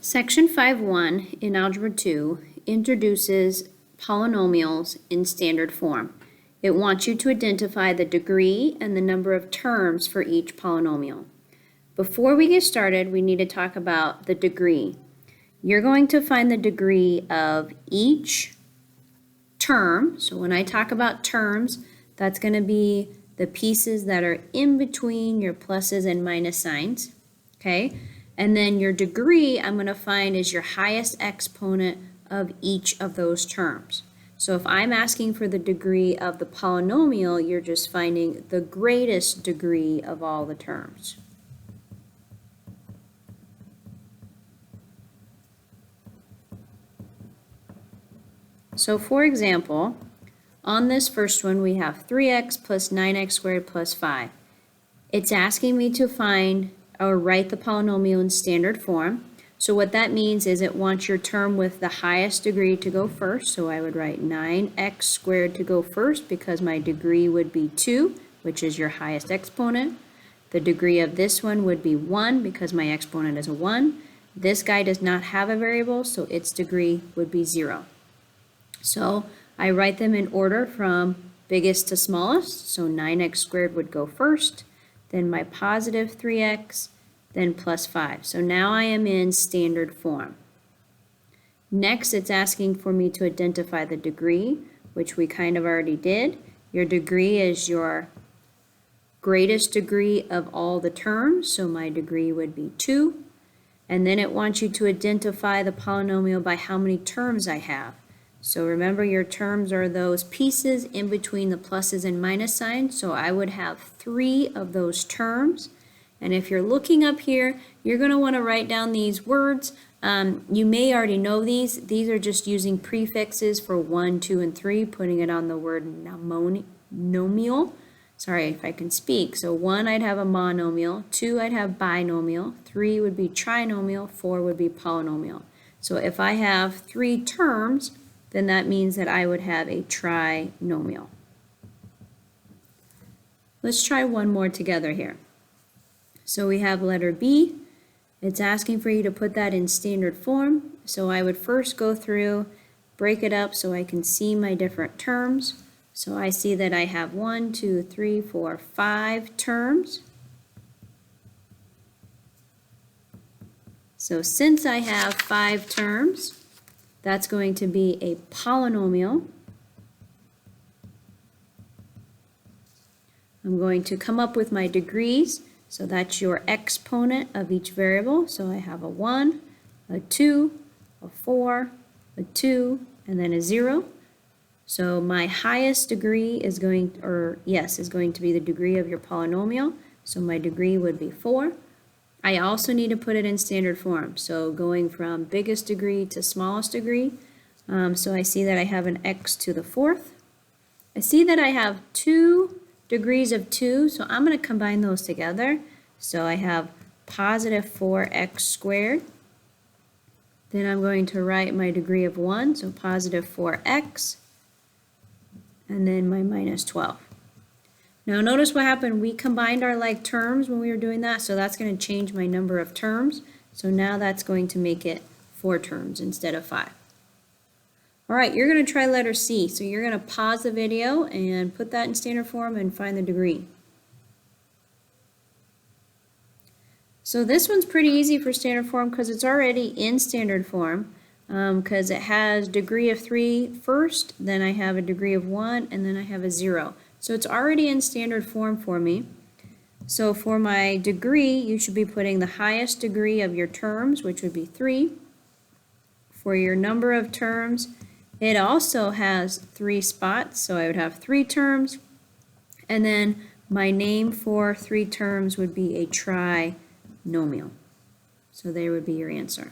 Section 5.1 in Algebra 2 introduces polynomials in standard form. It wants you to identify the degree and the number of terms for each polynomial. Before we get started, we need to talk about the degree. You're going to find the degree of each term. So when I talk about terms, that's going to be the pieces that are in between your pluses and minus signs. Okay? And then your degree, I'm going to find is your highest exponent of each of those terms. So if I'm asking for the degree of the polynomial, you're just finding the greatest degree of all the terms. So for example, on this first one, we have 3x plus 9x squared plus 5. It's asking me to find or write the polynomial in standard form. So what that means is it wants your term with the highest degree to go first. So I would write 9x squared to go first because my degree would be 2, which is your highest exponent. The degree of this one would be 1 because my exponent is a 1. This guy does not have a variable, so its degree would be 0. So I write them in order from biggest to smallest. So 9x squared would go first, then my positive 3x, then plus 5. So now I am in standard form. Next, it's asking for me to identify the degree, which we kind of already did. Your degree is your greatest degree of all the terms, so my degree would be 2. And then it wants you to identify the polynomial by how many terms I have. So remember, your terms are those pieces in between the pluses and minus signs. So I would have 3 of those terms. And if you're looking up here, you're going to want to write down these words. You may already know these. These are just using prefixes for 1, 2, and 3, putting it on the word nomial. Sorry if I can speak. So 1, I'd have a monomial. 2, I'd have binomial. 3 would be trinomial. 4 would be polynomial. So if I have 3 terms, then that means that I would have a trinomial. Let's try one more together here. So we have letter B. It's asking for you to put that in standard form. So I would first go through, break it up so I can see my different terms. So I see that I have 1, 2, 3, 4, 5 terms. So since I have 5 terms, that's going to be a polynomial. I'm going to come up with my degrees. So that's your exponent of each variable. So I have a 1, a 2, a 4, a 2, and then a 0. So my highest degree is going to be the degree of your polynomial. So my degree would be 4. I also need to put it in standard form. So going from biggest degree to smallest degree. So I see that I have an x to the 4th. I see that I have 2 degrees of 2, so I'm going to combine those together. So I have positive 4x squared. Then I'm going to write my degree of 1, so positive 4x, and then my minus 12. Now notice what happened. We combined our like terms when we were doing that, so that's going to change my number of terms. So now that's going to make it 4 terms instead of 5. All right, you're going to try letter C. So you're going to pause the video and put that in standard form and find the degree. So this one's pretty easy for standard form because it's already in standard form because it has degree of 3 first, then I have a degree of 1, and then I have a 0. So it's already in standard form for me. So for my degree, you should be putting the highest degree of your terms, which would be 3. For your number of terms, it also has 3 spots, so I would have 3 terms. And then my name for 3 terms would be a trinomial. So there would be your answer.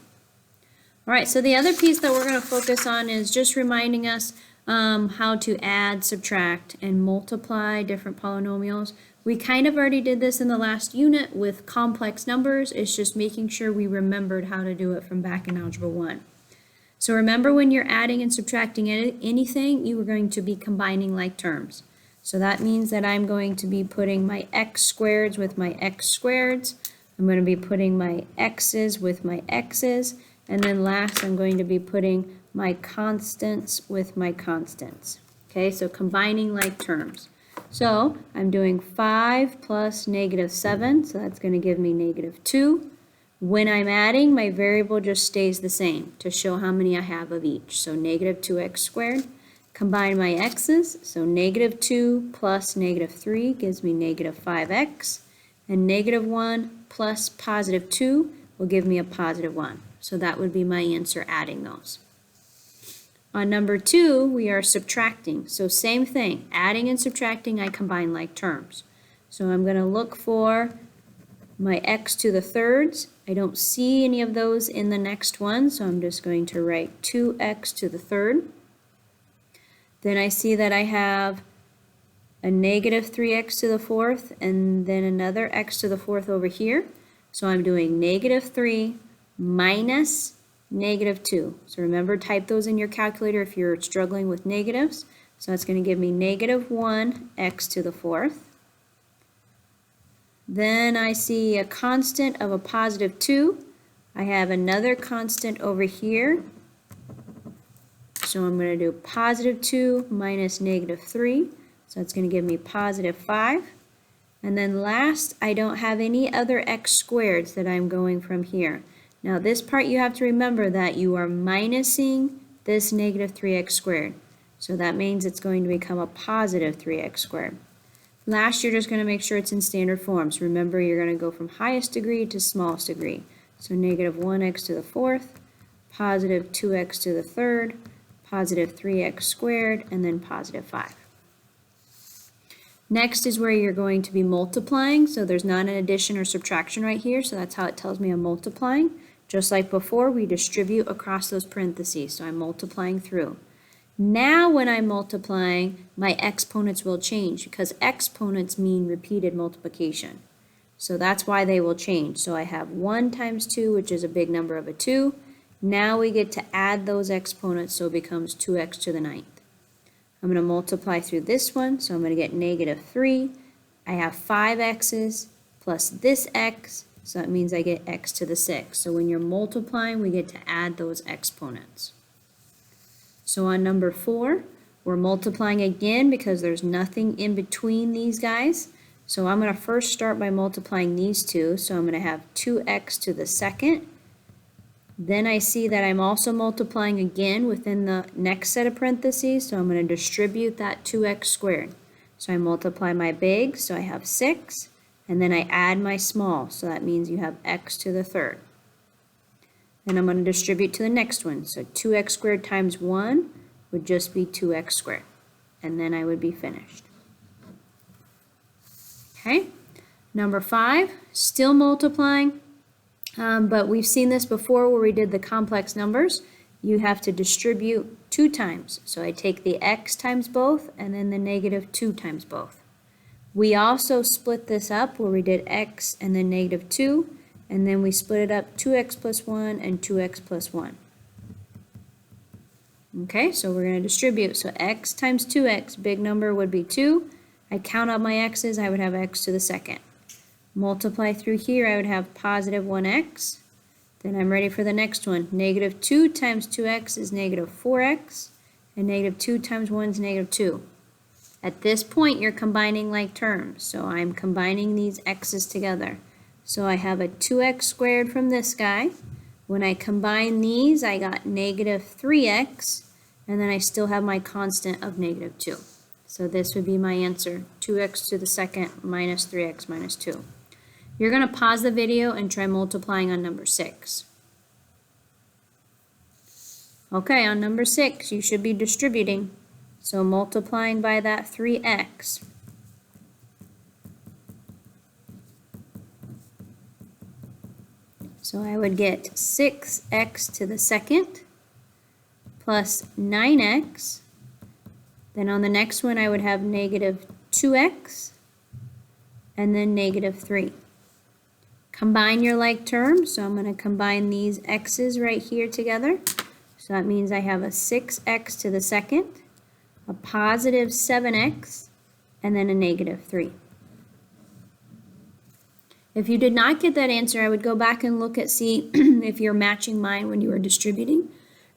All right, so the other piece that we're going to focus on is just reminding us how to add, subtract, and multiply different polynomials. We kind of already did this in the last unit with complex numbers. It's just making sure we remembered how to do it from back in Algebra 1. So remember, when you're adding and subtracting anything, you are going to be combining like terms. So that means that I'm going to be putting my x squareds with my x squareds. I'm going to be putting my x's with my x's, And then last, I'm going to be putting my constants with my constants. Okay, so combining like terms. So I'm doing 5 plus -7, so that's going to give me -2. When I'm adding, my variable just stays the same to show how many I have of each. So -2x squared. Combine my x's, so -2 plus -3 gives me -5x. And -1 plus +2 will give me a +1. So that would be my answer adding those. On number 2, we are subtracting. So same thing, adding and subtracting, I combine like terms. So I'm going to look for my x to the thirds. I don't see any of those in the next one, so I'm just going to write 2x to the third. Then I see that I have a -3x to the fourth, and then another x to the fourth over here. So I'm doing -3 minus -2. So remember, type those in your calculator if you're struggling with negatives. So it's going to give me -1x to the fourth. Then I see a constant of a +2. I have another constant over here. So I'm going to do +2 minus -3. So it's going to give me +5. And then last, I don't have any other x squareds that I'm going from here. Now this part you have to remember that you are minusing this -3x squared. So that means it's going to become a +3x squared. Last, you're just going to make sure it's in standard forms. Remember, you're going to go from highest degree to smallest degree. So -1x to the fourth, +2x to the third, +3x squared, and then +5. Next is where you're going to be multiplying. So there's not an addition or subtraction right here, so that's how it tells me I'm multiplying. Just like before, we distribute across those parentheses, so I'm multiplying through. Now when I'm multiplying, my exponents will change because exponents mean repeated multiplication. So that's why they will change. So I have 1 times 2, which is a big number of a 2. Now we get to add those exponents, so it becomes 2x to the 9th. I'm going to multiply through this one, so I'm going to get -3. I have 5 x's plus this x, so that means I get x to the 6. So when you're multiplying, we get to add those exponents. So on number 4, we're multiplying again because there's nothing in between these guys. So I'm going to first start by multiplying these two. So I'm going to have 2x to the second. Then I see that I'm also multiplying again within the next set of parentheses, so I'm going to distribute that 2x squared. So I multiply my big, so I have 6, and then I add my small, so that means you have x to the third. And I'm going to distribute to the next one, so 2x squared times 1 would just be 2x squared, and then I would be finished. Okay, number 5, still multiplying. But we've seen this before where we did the complex numbers. You have to distribute 2 times. So I take the x times both and then the -2 times both. We also split this up where we did x and then -2, and then we split it up 2x plus 1 and 2x plus 1. Okay, so we're going to distribute. So x times 2x, big number would be 2. I count out my x's, I would have x to the second. Multiply through here, I would have +1x. Then I'm ready for the next one. -2 times 2x is -4x, and -2 times 1 is -2. At this point, you're combining like terms, so I'm combining these x's together. So I have a 2x squared from this guy. When I combine these, I got -3x, and then I still have my constant of -2. So this would be my answer, 2x to the second minus 3x minus 2. You're going to pause the video and try multiplying on number 6. Okay, on number 6, you should be distributing. So multiplying by that 3x. So I would get 6x to the second plus 9x. Then on the next one, I would have -2x and then -3. Combine your like terms, so I'm going to combine these x's right here together. So that means I have a 6x to the second, a +7x, and then a -3. If you did not get that answer, I would go back and look at see if you're matching mine when you were distributing.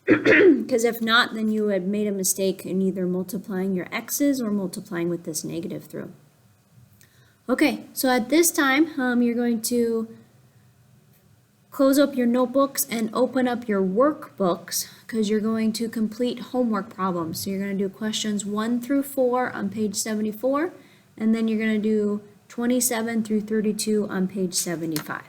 Because if not, then you had made a mistake in either multiplying your x's or multiplying with this negative through. Okay, so at this time, you're going to close up your notebooks and open up your workbooks because you're going to complete homework problems. So you're going to do questions 1 through 4 on page 74, and then you're going to do 27 through 32 on page 75.